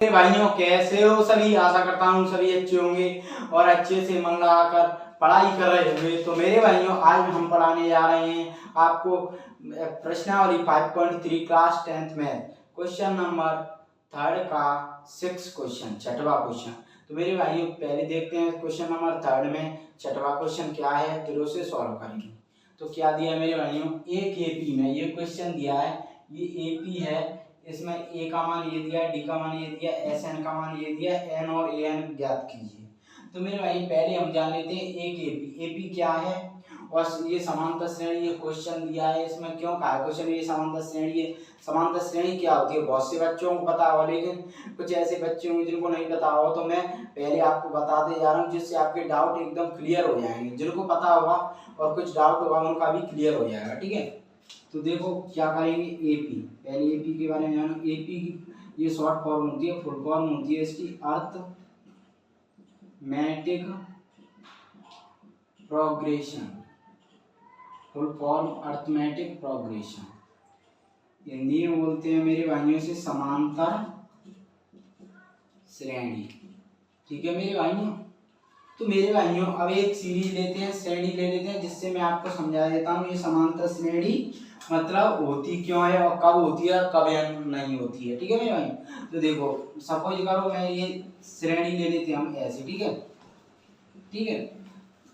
भाइयों कैसे हो सभी। आशा करता हूँ सभी अच्छे होंगे और अच्छे से मन लगाकर पढ़ाई कर रहे होंगे। तो मेरे भाइयों आज हम पढ़ाने जा रहे हैं आपको प्रश्नावली 5.3 क्लास 10th में क्वेश्चन नंबर 3 का 6 क्वेश्चन, छठवां क्वेश्चन। तो मेरे भाइयों पहले देखते हैं क्वेश्चन नंबर 3 में छठवां क्वेश्चन क्या है, फिर उसे सॉल्व करेंगे। तो क्या दिया मेरे भाइयों, एक एपी में ये क्वेश्चन दिया है, ये एपी है, इसमें ए का मान ये दिया, डी का मान ये दिया, एस एन का मान ये दिया, एन और ए एन ज्ञात कीजिए। तो मेरे भाई पहले हम जान लेते हैं एक एपी। एपी क्या है और ये समांतर श्रेणी, ये क्वेश्चन दिया है, इसमें क्यों कहा है क्वेश्चन ये समांतर श्रेणी है। समांतर श्रेणी क्या होती है बहुत से बच्चों को पता हो, लेकिन कुछ ऐसे बच्चे होंगे जिनको नहीं पता हो, तो मैं पहले आपको बताते जा रहा हूँ जिससे आपके डाउट एकदम क्लियर हो जाएंगे। जिनको पता होगा और कुछ डाउट होगा उनका भी क्लियर हो जाएगा, ठीक है। तो देखो क्या करेंगे, एपी, पहले एपी के बारे में जानो। एपी की ये शॉर्ट फॉर्म होती है, फुल फॉर्म होती है इसकी arithmetic progression, full form arithmetic progression. Hindi में बोलते हैं मेरे भाइयों से समांतर श्रेणी, ठीक है मेरे भाइयों। तो मेरे भाइयों अब एक सीरीज लेते हैं, श्रेणी ले लेते हैं, जिससे मैं आपको समझा देता हूँ ये समांतर श्रेणी मतलब होती क्यों है और कब होती है और कब नहीं होती है, ठीक है मेरे भाई। तो देखो सपोज करो मैं ये श्रेणी ले लेते हैं हम ऐसे, ठीक है, ठीक है।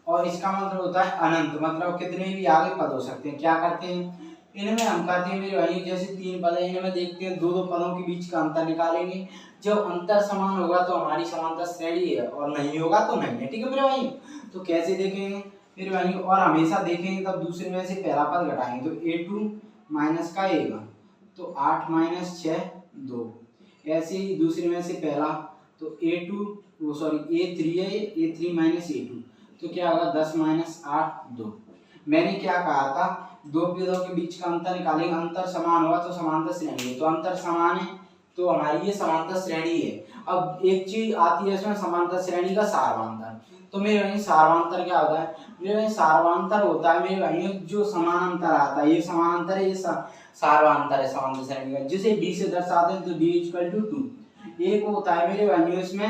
और इसका मतलब होता है अनंत, मतलब कितने भी आगे पद हो सकते हैं। क्या करते हैं इनमें, हम कहते हैं मेरे भाई जैसे 3 पद है, इनमें देखते हैं दो पदों के बीच का अंतर निकालेंगे। जब अंतर समान होगा तो हमारी समांतर श्रेणी है और नहीं होगा तो नहीं है, ठीक है मेरे भाई। तो कैसे देखेंगे मेरे भाई, और हमेशा देखेंगे तब दूसरे में से पहला पद घटाएंगे। तो a2 माइनस का a1, तो 8 माइनस 6 2। ऐसे ही दूसरे में से पहला, तो a3 है, a3 माइनस a2, तो क्या होगा 10 माइनस 8 2। मैंने क्या कहा था, दो पदों के बीच का अंतर निकालेंगे, अंतर समान होगा तो समांतर श्रेणी है। तो अंतर समान है तो हमारी ये समांतर श्रेणी है। अब एक चीज आती है इसमें समांतर श्रेणी का सार्वंतर। तो मेरे भाई सार्वंतर क्या होता है, मेरे भाई सार्वंतर होता है मेरे भाई जो समानांतर आता है, ये समानांतर है, ये सार्वंतर है समांतर श्रेणी का, जिसे डी से दर्शाते हैं। तो डी इक्वल टू 2। एक होता है मेरे भाई इसमें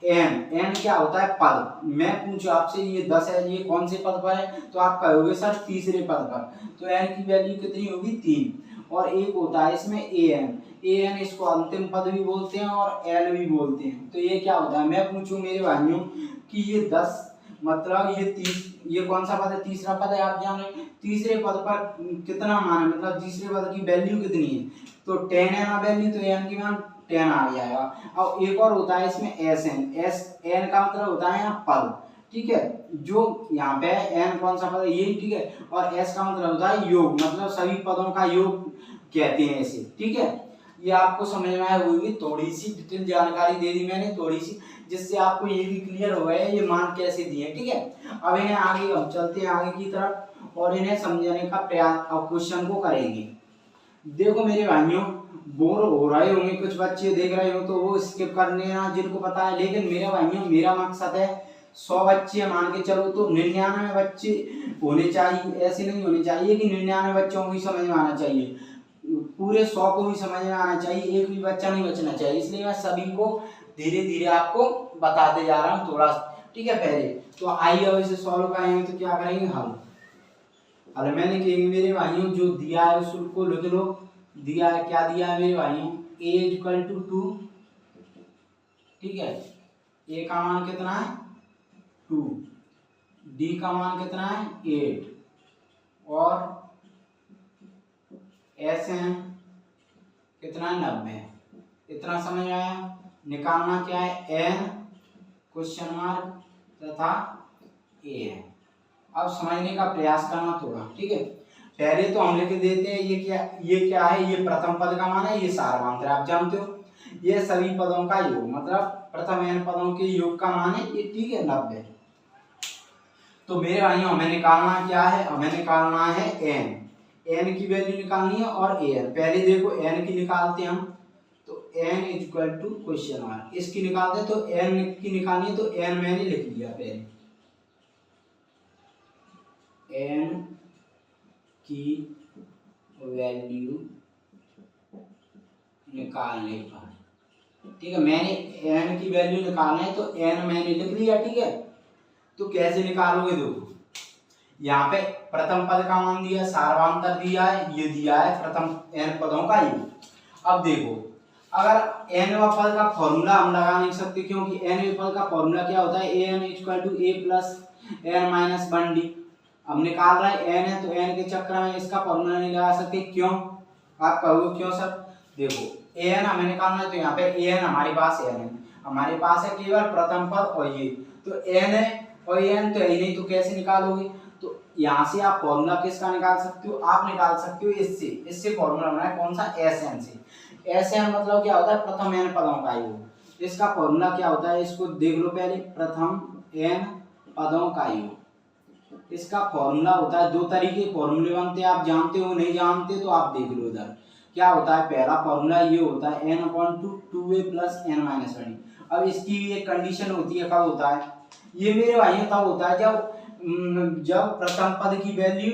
एन, एन क्या होता है पद। मैं पूछूं आपसे ये 10 है, ये कौन से पद पर है, तो आप कहोगे सर तीसरे पद पर, तो एन की वैल्यू कितनी होगी 3। और एक होता है इसमें ए एन, इसको अंतिम पद भी बोलते हैं और एन भी बोलते हैं। तो ये क्या होता है, मैं पूछूं मेरे भाइयों कि ये 10 मतलब ये कौन सा पद है, तीसरा पद है। आप जान रहे तीसरे पद पर कितना मान है, मतलब तीसरे पद की वैल्यू कितनी है, तो 10 है ना वैल्यू, तो एन की मान 10 आ जाएगा। अब एक और होता है इसमें एस एन का मतलब होता है यहाँ पद, ठीक है, जो यहाँ पे एन कौन सा पद है ये, ठीक है। और एस का मतलब होता है योग, मतलब सभी पदों का योग कहते हैं इसे, ठीक है। ये आपको समझ में आया होगी, थोड़ी सी डिटेल जानकारी दे दी मैंने थोड़ी सी, जिससे आपको ये भी क्लियर हो गया ये मान कैसे दिए, ठीक है। अब इन्हें आगे हम चलते हैं आगे की तरफ और इन्हें समझने का प्रयास अब क्वेश्चन को करेंगे। देखो मेरे भाइयों बोर हो रहे होंगे, कुछ बच्चे देख रहे हो तो वो स्किप कर लेना जिनको पता है, लेकिन मेरे भाइयों मेरा मकसद है 100 बच्चे मान के चलो तो 99 बच्चे होने चाहिए। ऐसे नहीं होने चाहिए कि 99 बच्चों को ही समझ में आना चाहिए, पूरे 100 को भी समझ में आना चाहिए, एक भी बच्चा नहीं बचना चाहिए। इसलिए मैं सभी को धीरे धीरे आपको बताते जा रहा हूँ थोड़ा, ठीक है। पहले तो आइए अब इसे सॉल्व करेंगे। तो क्या करेंगे, हल में लिखेंगे मेरे भाइयों, जो दिया है उसको लिख लो। दिया है, क्या दिया है मेरे भाइयों, a इक्वल टू 2, ठीक है। a का मान कितना है 2, d का मान कितना है 8 और एस एन कितना है 90। इतना समझ आया। निकालना क्या है, n क्वेश्चन मार्क तथा a है। अब समझने का प्रयास करना थोड़ा, ठीक है। पहले तो हम लिख देते हैं ये क्या है, ये प्रथम पद का मान है, ये सार्वंतर आप जानते हो। ये सभी पदों का योग, मतलब प्रथम n पदों के योग का मान है ये, ठीक है 90। तो मेरे भाइयों हमें निकालना क्या है, हमें निकालना है n की वैल्यू निकालनी है और an। पहले देखो n की निकालते हैं हम, तो n equal to question mark, इसकी निकालते तो n की निकालनी है, तो n मैंने लिख लिया पहले, n की वैल्यू निकालने पर ठीक है, मैंने एन की वैल्यू निकालना है तो एन मैंने लिख लिया। ठीक है, तो कैसे निकालोगे? देखो यहाँ पे प्रथम पद का मान दिया, सार्वधातुक दिया है, ये दिया है प्रथम एन पदों का योग। अब देखो अगर एन पद का फॉर्मूला हम लगा नहीं सकते, क्योंकि एन पद का फॉर्मूला क्या होता है, a n equal to a plus n minus 1d। अब निकाल रहा है एन है तो एन के चक्कर में इसका फॉर्मूला नहीं लगा सकते। क्यों? आप कहोगे क्यों सर? देखो ए एन हमें निकालना है तो यहाँ पे ए एन हमारे पास एन है, हमारे पास है केवल प्रथम पद और ये तो एन है और एन तो है ही नहीं, तो कैसे निकालोगे? तो यहाँ से आप फॉर्मूला किसका निकाल सकते हो? आप निकाल सकते हो इससे फॉर्मूला बना है कौन सा? एस एन से। एस एन मतलब क्या होता है? प्रथम एन पदों का योग। इसका फॉर्मूला क्या होता है इसको देख लो पहले, प्रथम एन पदों का योग। इसका फॉर्मूला होता है, दो तरीके फॉर्मूले बनते हैं, आप जानते हो नहीं जानते तो आप देख लो इधर क्या होता है। पहला फॉर्मूला ये होता है n upon two 2a plus n minus 1। अब इसकी एक कंडीशन होती है, कब होता है ये मेरे भाइयों? तब होता है जब प्रथम पद की वैल्यू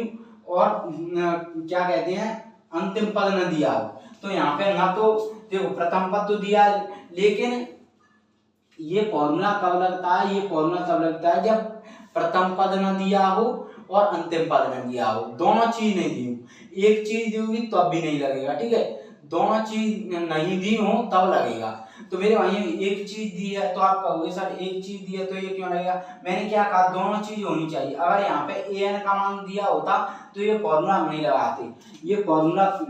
और क्या कहते हैं अंतिम पद न दिया हो। तो यहाँ पे ना तो देखो प्रथम पद तो दिया है, लेकिन ये फॉर्मूला कब लगता है? ये फॉर्मूला तब लगता है जब प्रथम पद न दिया हो और अंतिम पद न दिया हो, दोनों चीज नहीं दी हो। एक चीज दी होगी तब भी नहीं लगेगा। ठीक है, दोनों चीज नहीं दी हो तब लगेगा। तो मेरे भाई एक चीज दी है तो आप कहोगे सर एक चीज दी है तो ये क्यों लगेगा? मैंने क्या कहा, दोनों चीज होनी चाहिए। अगर यहाँ पे ए एन का मान दिया होता तो ये फॉर्मूला हम नहीं लगाते। ये फॉर्मूला कब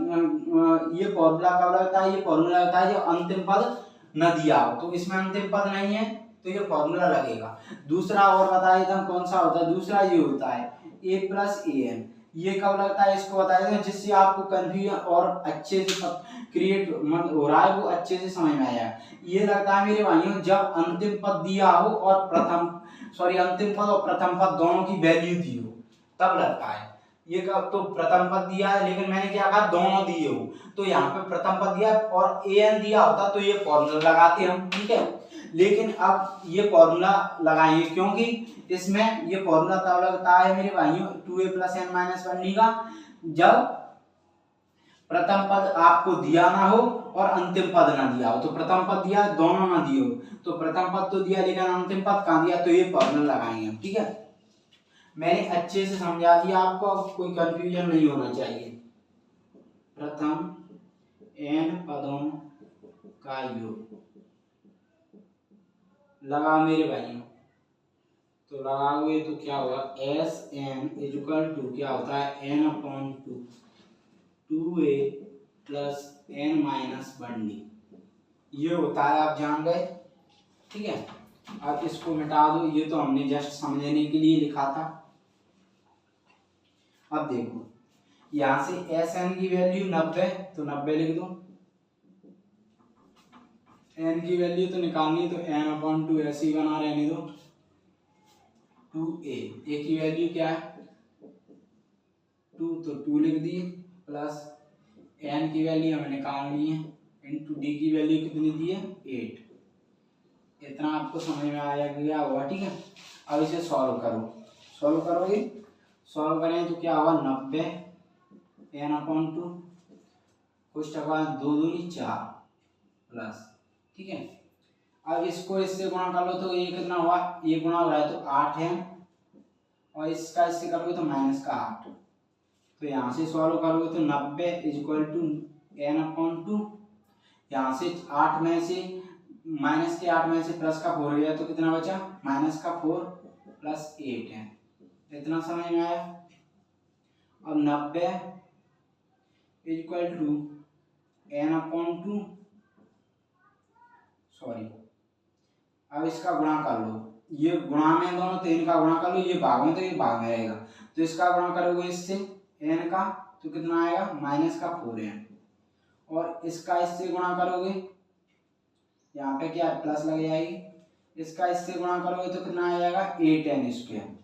लगता है? ये फॉर्मूला लगता है जब अंतिम पद न दिया हो, तो इसमें अंतिम पद नहीं है तो ये फॉर्मूला लगेगा। दूसरा और बता देता हूं कौन सा होता है। दूसरा ये होता है ए प्लस ए एन। ये कब लगता है इसको बता देते हैं, जिससे आपको कंफ्यूजन और अच्छे से क्रिएट हो रहा है वो अच्छे से समझ में आया। ये लगता है मेरे भाइयों जब अंतिम पद दिया हो और अंतिम पद और प्रथम पद दोनों की वैल्यू दी हो तब लगता है। ये कब? तो प्रथम पद दिया है लेकिन मैंने क्या कहा, दोनों दिए हो, तो यहाँ पे प्रथम पद दिया और ए एन दिया होता तो ये फॉर्मूला लगाते हम। ठीक है, लेकिन अब ये फॉर्मूला लगाएंगे क्योंकि इसमें ये फॉर्मूला तब लगता है मेरे भाइयों 2a प्लस एन माइनस 1 का जब प्रथम पद आपको दिया ना हो और अंतिम पद ना दिया हो। तो प्रथम पद दिया, दोनों ना दिए हो, तो प्रथम पद तो दिया लेकिन अंतिम पद कहाँ दिया, तो ये फॉर्मूला लगाएंगे हम। ठीक है, मैंने अच्छे से समझा दिया आपको, अब कोई कंफ्यूजन नहीं होना चाहिए। प्रथम एन पदों का योग लगाओ मेरे भाइयों, तो लगाओगे तो क्या होगा, एस एन इक्वल टू क्या होता है n upon 2a plus n minus 1d। ये होता है, आप जान गए। ठीक है, अब इसको मिटा दो, ये तो हमने जस्ट समझने के लिए लिखा था। अब देखो यहां से एस एन की वैल्यू 90, तो 90 लिख दो। एन की वैल्यू तो निकालनी, तो एन अपॉन 2 ऐसे ही बना रहने दो। 2a ए की वैल्यू क्या है 2, तो 2 लिख दिए, प्लस एन की वैल्यू हमें निकालनी है इनटू डी की वैल्यू कितनी दी है 8। इतना आपको समझ में आया गया होगा। ठीक है, अब इसे सॉल्व करोगे, सॉल्व करें तो क्या होगा 90 एन अपॉन 2 कुछ टका 2 दूनी 4 प्लस। ठीक है, अब इसको इससे गुणा कर लो तो ये कितना हुआ, ये गुणा हो रहा है तो 8 है, और इसका इससे करोगे तो माइनस का 8। तो यहाँ से सॉल्व करोगे तो 90 इक्वल टू एन अपॉन 2, यहाँ से 8 में से माइनस के 8 में से प्लस का 4 गया तो कितना बचा, माइनस का 4 प्लस 8 है। इतना समझ में आया। अब 90 equal to n upon 2, sorry अब इसका गुणा कर लो, ये गुणा में दोनों, तो इनका गुणा कर लो, ये भाग में तो ये भाग में रहेगा, तो इसका गुणा करोगे इससे एन का तो कितना आएगा माइनस का 4 है, और इसका इससे गुणा करोगे यहाँ पे क्या प्लस लग जाएगी, इसका इससे गुणा करोगे तो कितना आ जाएगा 8n स्क्वायर।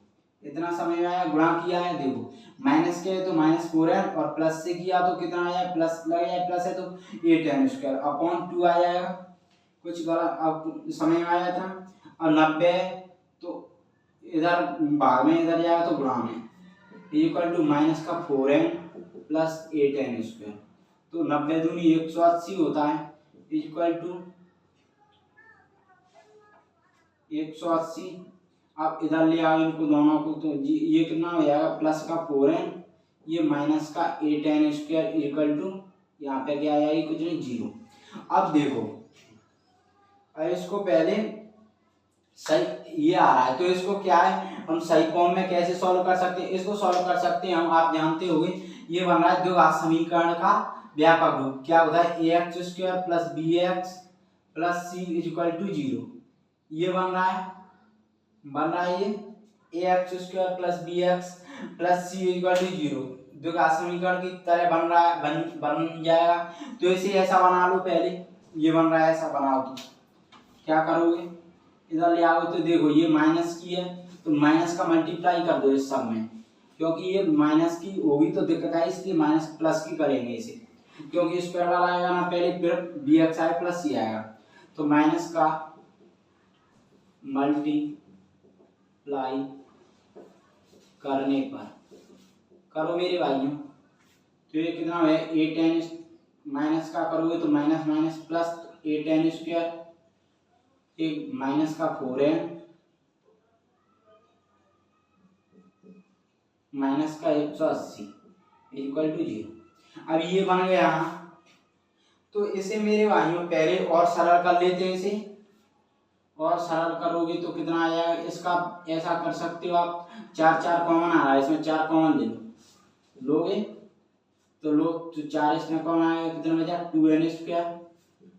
इतना समझ में आया, गुणा किया है, देखो माइनस के तो माइनस 4n और प्लस से किया तो कितना आया प्लस लग जाए, प्लस है तो 8n स्क्वायर अपॉन 2 आ जाएगा। कुछ गलत अब समझ में आया था। और 90 तो इधर भाग में इधर जाएगा तो गुणा में, इक्वल टू माइनस का 4n प्लस 8n स्क्वायर, तो 90 दूनी 180 होता है, इक्वल टू 180। अब इधर ले आओ इनको दोनों को, तो ये कितना हो जाएगा, प्लस का 4n, ये माइनस का 8n स्क्वायर इक्वल टू, यहाँ पे क्या आएगी, कुछ नहीं, 0। अब देखो, अब इसको पहले सही ये आ रहा है, तो इसको क्या है, हम सही फॉर्म में कैसे सॉल्व कर सकते हैं, इसको सॉल्व कर सकते हैं हम, आप जानते होंगे ये बन रहा है द्विघात समीकरण का व्यापक रूप, क्या होता है, ax square plus bx plus c equal to 0। ये बन रहा है ये ax square plus bx plus c equal to 0 द्विघात समीकरण की तरह बन रहा है, बन जाएगा। तो इसे ऐसा बना लो, पहले ये बन रहा है, ऐसा बनाओ तो क्या करोगे, इधर ले आओगे तो देखो ये माइनस की है, तो माइनस का मल्टीप्लाई कर दो इस सब में, क्योंकि ये माइनस की होगी तो दिक्कत है, इसलिए माइनस प्लस की करेंगे इसे, क्योंकि स्क्वायर वाला आएगा ना पहले, फिर bx आएगा प्लस c आएगा, तो माइनस का मल्टीप्लाई करने पर करो मेरे भाइयों, तो ये कितना है 8n, माइनस का करोगे तो minus minus plus 8n square, एक माइनस का 4n माइनस का 180 इक्वल टू 0। अब ये बन गया, तो इसे मेरे भाइयों पहले और सरल कर लेते हैं इसे, और सरल करोगे तो कितना आ जाएगा, इसका ऐसा कर सकते हो आप, 4 4 कॉमन आ रहा है, इसमें 4 कॉमन ले लोगे तो लो, तो 4 इसमें कॉमन आएगा, कितना बचा 2n स्क्वायर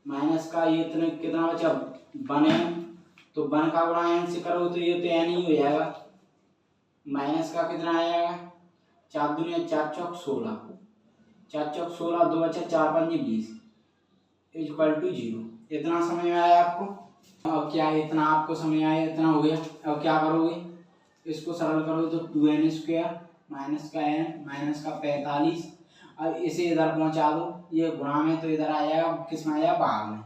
माइनस का ये इतने कितना बचा 1n, तो 1 का गुणा n से करोगे तो ये तो n ही हो जाएगा, माइनस का कितना आएगा 4 दूनी 4 चौक 16, 4 चौक 16, 2 बचा 4 5 20 इक्वल टू 0। इतना समझ में आया आपको, अब क्या है, इतना आपको समझ आया, इतना हो गया। अब क्या करोगे, इसको सरल करोगे तो 2n स्क्वायर माइनस का n माइनस का 45, अब इसे इधर पहुंचा दो, ये गुणा में तो इधर आ जाएगा, किस में आएगा भाग में,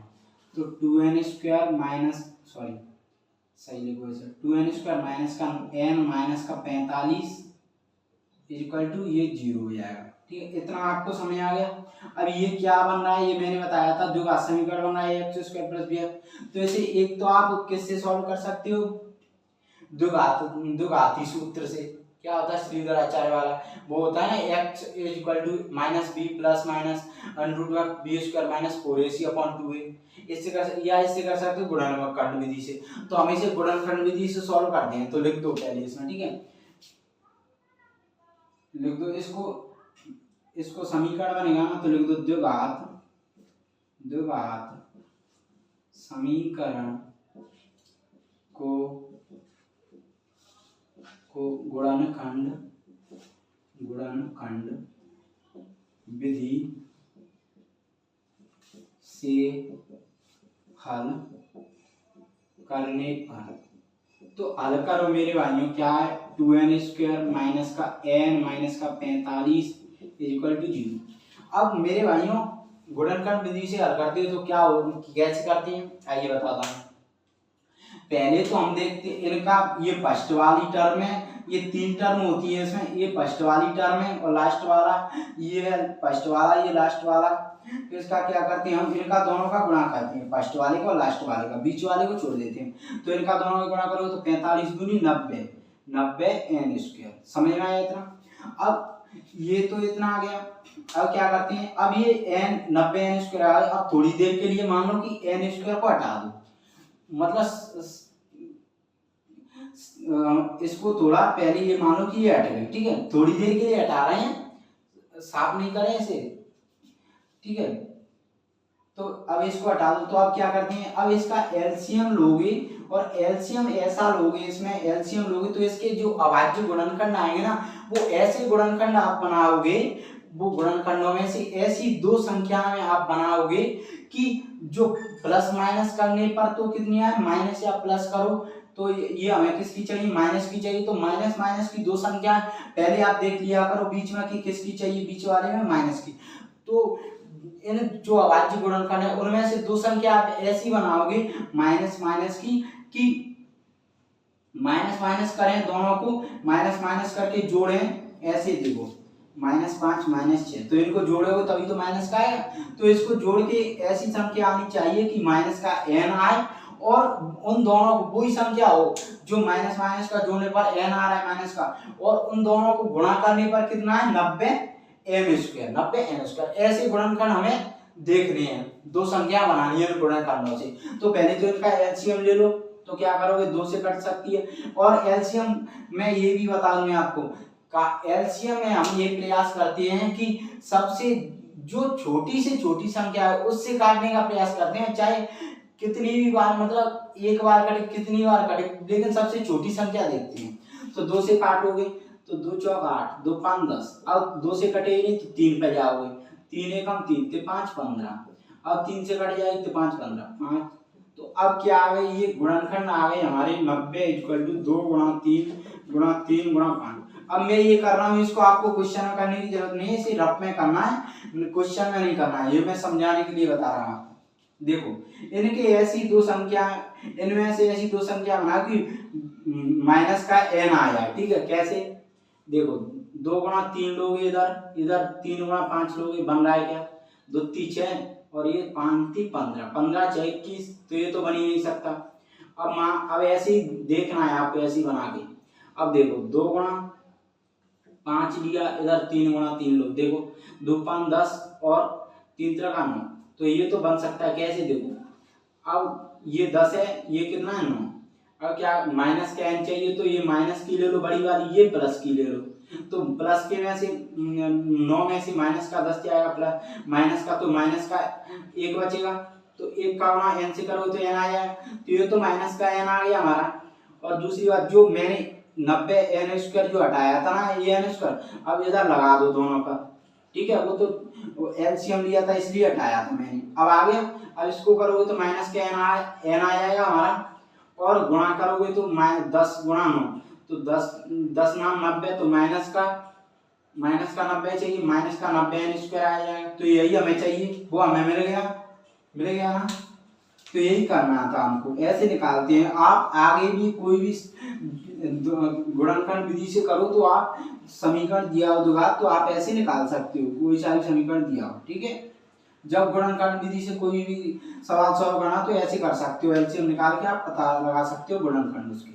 तो 2n स्क्वायर माइनस सही लिखो इसे, 2n स्क्वायर माइनस का n माइनस का 45 इक्वल टू ये 0 हो जाएगा। ठीक है, इतना आपको समझ आ गया। अब ये क्या बन रहा है, ये मैंने बताया था द्विघात समीकरण बन रहा है एक्स स्क्वायर प्लस bx, तो इसे एक तो आप किससे सॉल्व कर सकते हो, द्विघाती सूत्र से। क्या होता है श्रीधर आचार्य वाला, वो होता है ना x equal to minus b plus minus under root b square minus 4ac upon 2a, इससे कर सकते हो गुणनखंड विधि से। तो हम इसे गुणनखंड विधि से सॉल्व करते हैं, तो लिख दो पहले इसमें, ठीक है, लिख दो इसको समीकरण बनेगा ना, तो लिख दो द्विघात समीकरण को गुणनखंड विधि से हल करने पर, तो हल करो मेरे भाइयों, क्या है 2n स्क्वायर माइनस का n माइनस का 45 इक्वल टू 0। अब मेरे भाइयों गुणनखंड विधि से हल करते हैं तो क्या हो, कैसे करते हैं आइए बताता हूँ। पहले तो हम देखते इनका, ये फर्स्ट वाली टर्म है, ये 3 टर्म होती है इसमें, ये फर्स्ट वाली टर्म है और लास्ट वाला ये है, फर्स्ट वाला ये लास्ट वाला, तो इसका क्या करते हैं हम, इनका दोनों का गुणा करते हैं, फर्स्ट वाले का और लास्ट वाले का, बीच वाले को छोड़ देते हैं, तो इनका दोनों का गुणा करोगे तो 45 दूनी 90 n स्क्वायर। समझ में आया इतना। अब ये तो इतना आ गया, अब क्या करते हैं, अब ये n 90 n स्क्वायर आ गया, अब थोड़ी देर के लिए मान लो कि n स्क्वायर को हटा दो, मतलब इसको थोड़ा पहले ये मान लो कि ये हट गई, ठीक है, थोड़ी देर के लिए हटा रहे हैं, साफ नहीं करें इसे, ठीक है, तो अब इसको हटा दो, तो अब क्या करते हैं, अब इसका एलसीएम लोगे, और एलसीएम ऐसा लोगे, इसमें एलसीएम लोगे तो इसके जो अभाज्य गुणनखंड आएंगे ना, वो ऐसे गुणनखंड आप बनाओगे, वो गुणनखंडों में से ऐसी 2 संख्या में आप बनाओगे कि जो प्लस माइनस करने पर तो कितनी आए, माइनस या प्लस करो, तो ये हमें किसकी चाहिए, माइनस की चाहिए, तो माइनस माइनस की 2 संख्या पहले आप देख लिया करो बीच में कि किसकी चाहिए, बीच वाले में माइनस की। तो इन जो अभाज्य गुणनखंड है उनमें से 2 संख्या आप ऐसी बनाओगे माइनस माइनस की, कि माइनस माइनस करें दोनों को, माइनस माइनस करके जोड़ें, ऐसे देखो -5 -6, तो इनको जोड़ोगे तभी तो माइनस का आएगा, तो इसको जोड़ के ऐसी संख्या आनी चाहिए कि माइनस का n आए और उन दोनों को वही संख्या हो जो माइनस माइनस का जोड़ने पर n आ रहा है माइनस का, और उन दोनों को गुणा करने पर कितना है 90n²। ऐसे गुणनखंड हमें देखने हैं, दो संख्या बनानी है गुणनखंडों से। तो पहले तो इनका एलसीएम ले लो, तो क्या करोगे 2 से कट सकती है। और एलसीएम में ये भी बता दूं आपको, का एलसीएम में हम ये प्रयास करते हैं कि सबसे जो छोटी से छोटी संख्या है उससे काटने का प्रयास करते हैं, चाहे कितनी भी बार, मतलब एक बार कटे कितनी बार कटे, लेकिन सबसे छोटी संख्या देखते हैं। तो 2 से काटोगे तो 2 चौक 8, 2 5 10, अब 2 से कटेगी तो 3 पे जाओगे, 3 एकम 3 ते 5 15, अब 3 से कट जाएगी तो 5 15 5। तो अब क्या आ गए, ये गुणनखंड आ गए हमारे 90 इक्वल टू 2 गुणा 3 गुणा 3 गुणा 5। अब मैं ये कर रहा हूँ, इसको आपको क्वेश्चन में करने की जरूरत नहीं है, इसे रफ में करना है, क्वेश्चन में नहीं करना है, ये मैं समझाने के लिए बता रहा हूँ। देखो इनके ऐसी दो संख्या, इनमें से ऐसी दो संख्या बना कि माइनस का n आ जाए, ठीक है। कैसे, देखो 2 गुणा 3 लोगे इधर, इधर 3 गुणा 5 लोगे, बन रहा है क्या 2 3 6 और ये 5 3 15, 15 6 21, तो ये तो बन ही नहीं सकता। अब ऐसे ही देखना है आपको, ऐसे ही बना के। अब देखो 2 गुणा 5 लिया, इधर 3 गुणा 3 लो, देखो 2 5 10 और 3 3 का 9, तो ये तो बन सकता है। कैसे, देखो अब ये 10 है, ये कितना है 9, अब क्या माइनस का n चाहिए, तो ये माइनस की ले लो बड़ी वाली, ये प्लस की ले लो, तो प्लस के में से 9 में से माइनस का 10 जाएगा, प्लस माइनस का, तो माइनस का 1 बचेगा, तो 1 का गुणा n से करो तो n आ जाएगा, तो ये तो माइनस का n आ गया हमारा। और दूसरी बात, जो मैंने 90n² जो हटाया था ना, ये n², अब इधर लगा दो दोनों का, ठीक है। वो तो एलसीएम लिया था इसलिए हटाया था मैंने, अब आ गया। अब इसको करोगे तो माइनस का n आ जाएगा हमारा, और गुणा करोगे तो 10 गुणा 9, तो 10 नाम 90, तो माइनस का 90 चाहिए, माइनस का 90n² आ जाएगा, तो यही हमें चाहिए, वो हमें मिल गया ना। तो यही करना था हमको, ऐसे निकालते हैं। आप आगे भी कोई भी गुणनखंड विधि से करो तो आप समीकरण दिया होगा तो आप ऐसे निकाल सकते हो, कोई सा भी समीकरण दिया हो, ठीक है। जब गुणनखंड विधि से कोई भी सवाल सॉल्व करना तो ऐसे कर सकते हो, एलसीएम निकाल के आप पता लगा सकते हो गुणनखंड उसके।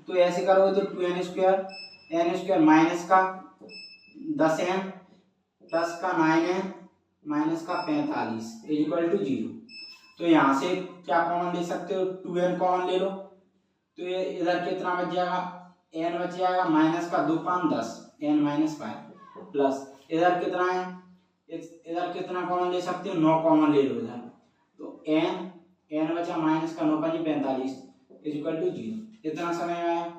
तो ऐसे करोगे तो 2n² माइनस का 10n प्लस का 9n माइनस का 45 इक्वल टू 0। तो यहाँ से क्या कॉमन ले सकते हो, 2n कॉमन ले लो, तो ये इधर कितना बच जाएगा, n बच जाएगा, माइनस का 2 5 10 n माइनस 5 प्लस इधर कितना है, इधर कितना कॉमन ले सकते हो, 9 कॉमन ले लो इधर, तो n बचा माइनस का 9 5 45 इक्वल टू 0। इतना समय आया।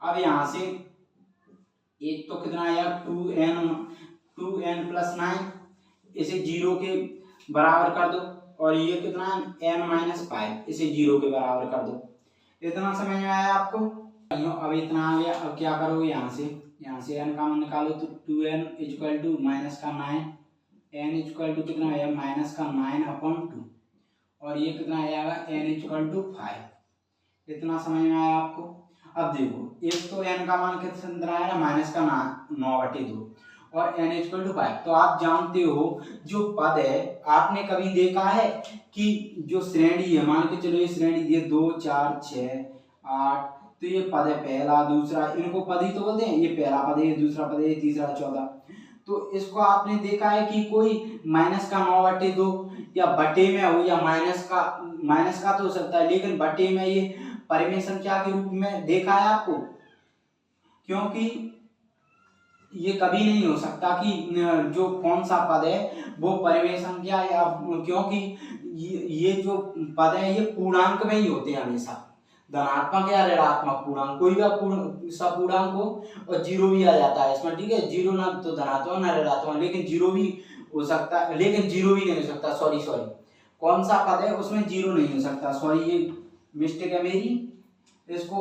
अब यहाँ से एक तो कितना आया 2n प्लस 9, इसे 0 के बराबर कर दो, और ये कितना है n माइनस 5, इसे 0 के बराबर कर दो। इतना समझ में आया आपको। अब इतना आ गया। अब क्या करोगे, यहाँ से n कॉमन निकालो, तो 2n इक्वल टू माइनस का 9, n इक्वल टू कितना है माइनस का 9/2, और ये कितना आ जाएगा n इक्वल टू 5। इतना समझ में आया आपको। अब देखो एक तो n का मान कितना आया माइनस का 9/2 और n इक्वल टू 5। तो आप जानते हो जो पद है, आपने कभी देखा है कि जो श्रेणी है, मान के चलो ये श्रेणी दी है 2 4 6 8, तो ये पद है पहला दूसरा, इनको पद ही तो बोलते हैं, ये पहला पद है, ये दूसरा पद है, ये तीसरा चौथा। तो इसको आपने देखा है कि कोई माइनस का 9/2 या बटे में हो, या माइनस का तो हो सकता है, लेकिन बटे में ये परिमेय संख्या के रूप में देखा है आपको, क्योंकि ये कभी नहीं हो सकता कि जो कौन सा पद है वो परिमेय संख्या, या क्योंकि ये जो पद है ये पूर्णांक में ही होते हैं हमेशा, धनात्मक या ऋणात्मक पूर्णांक, कोई भी सपूर्णांक हो और 0 भी आ जाता है इसमें, ठीक है। 0 ना तो धनात्मक ना ऋणात्मक, लेकिन 0 भी हो सकता है, लेकिन 0 भी नहीं हो सकता, सॉरी कौन सा पद है उसमें 0 नहीं हो सकता, सॉरी ये मिस्टेक है मेरी, इसको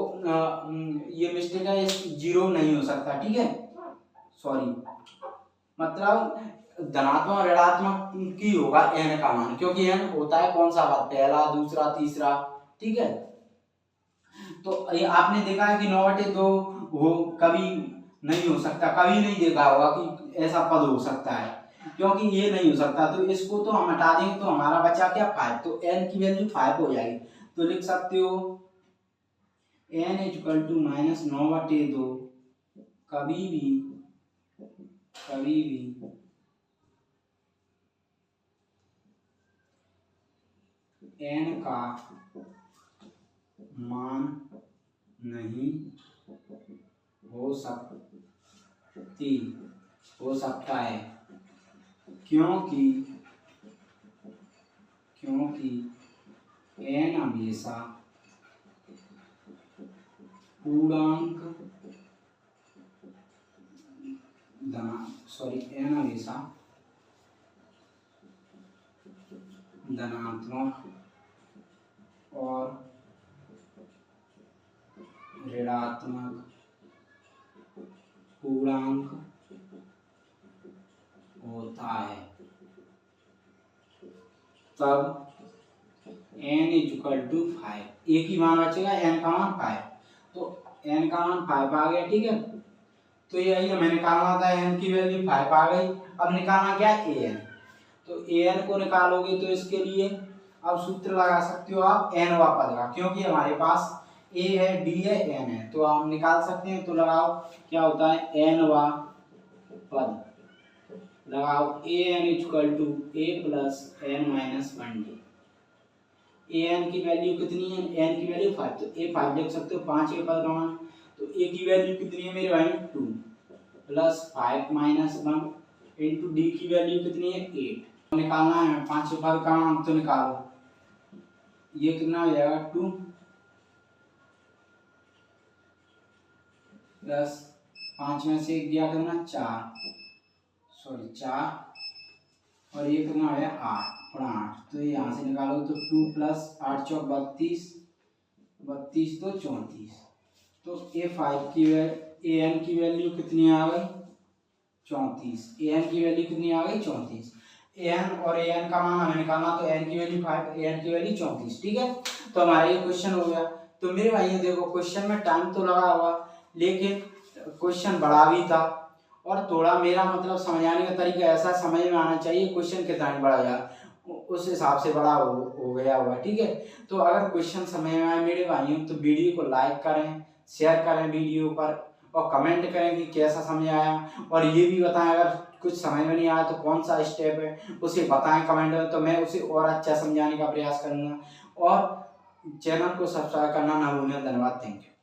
ये मिस्टेक है, 0 नहीं हो सकता, ठीक है, सॉरी। मतलब धनात्मक और ऋणात्मक की होगा n का मान, क्योंकि n होता है कौन सा पद, पहला दूसरा तीसरा, ठीक है। तो ये आपने देखा है कि 9/2 वो कभी नहीं हो सकता, कभी नहीं देखा होगा कि ऐसा पद हो सकता है, क्योंकि ये नहीं हो सकता। तो इसको तो हम हटा देंगे, तो हमारा बचा क्या 5, तो n की वैल्यू 5 हो जाएगी। तो लिख सकते हो n इक्वल टू -9/2 कभी भी n का मान नहीं हो सकता है क्योंकि n हमेशा पूर्णांक धनात्मक और ऋणात्मक पूर्णांक होता है। तब n इक्वल टू 5, एक ही मान बचेगा, n का मान 5, तो n का मान 5 आ गया, ठीक है। तो यही हमें निकालना था, n की वैल्यू 5 आ गई। अब निकालना क्या है, an। तो an को निकालोगे तो इसके लिए अब सूत्र लगा सकते हो आप n वा पद का, क्योंकि हमारे पास a है, d है, n है, तो हम निकाल सकते हैं। तो लगाओ क्या होता है, n वा पद लगाओ, an equal to a plus n minus 1d। an की वैल्यू कितनी है, n की वैल्यू 5, तो a 5 लिख सकते हो, 5 के पद का मान। तो a की वैल्यू कितनी है मेरे भाई, 2 प्लस 5 माइनस 1 इंटू d की वैल्यू कितनी है, 8। निकालना है 5 के पद का मान, तो निकालो, ये कितना हो जाएगा, 2 प्लस 5 में से 1 गया कितना, 4 और ये कितना हो गया 8। तो ये यहाँ से निकालो तो 2 प्लस 8 चौक 32 तो 34। तो an की वैल्यू कितनी आ गई, 34। an की वैल्यू कितनी आ गई, 34। an और an का मान हमें निकालना, तो n की वैल्यू 5, an की वैल्यू 34, ठीक है। तो हमारा ये क्वेश्चन हो गया। तो मेरे भाइयों देखो, क्वेश्चन में टाइम तो लगा हुआ, लेकिन क्वेश्चन बड़ा भी था, और थोड़ा मेरा मतलब समझाने का तरीका ऐसा समझ में आना चाहिए, क्वेश्चन कितना बड़ा जाए उस हिसाब से बड़ा हो गया हुआ, ठीक है। तो अगर क्वेश्चन समझ में आए मेरे भाइयों, तो वीडियो को लाइक करें, शेयर करें वीडियो पर, और कमेंट करें कि कैसा समझ आया, और ये भी बताएं अगर कुछ समझ में नहीं आया तो कौन सा स्टेप है उसे बताएं कमेंट में, तो मैं उसे और अच्छा समझाने का प्रयास करूँगा। और चैनल को सब्सक्राइब करना ना भूलें। धन्यवाद, थैंक यू।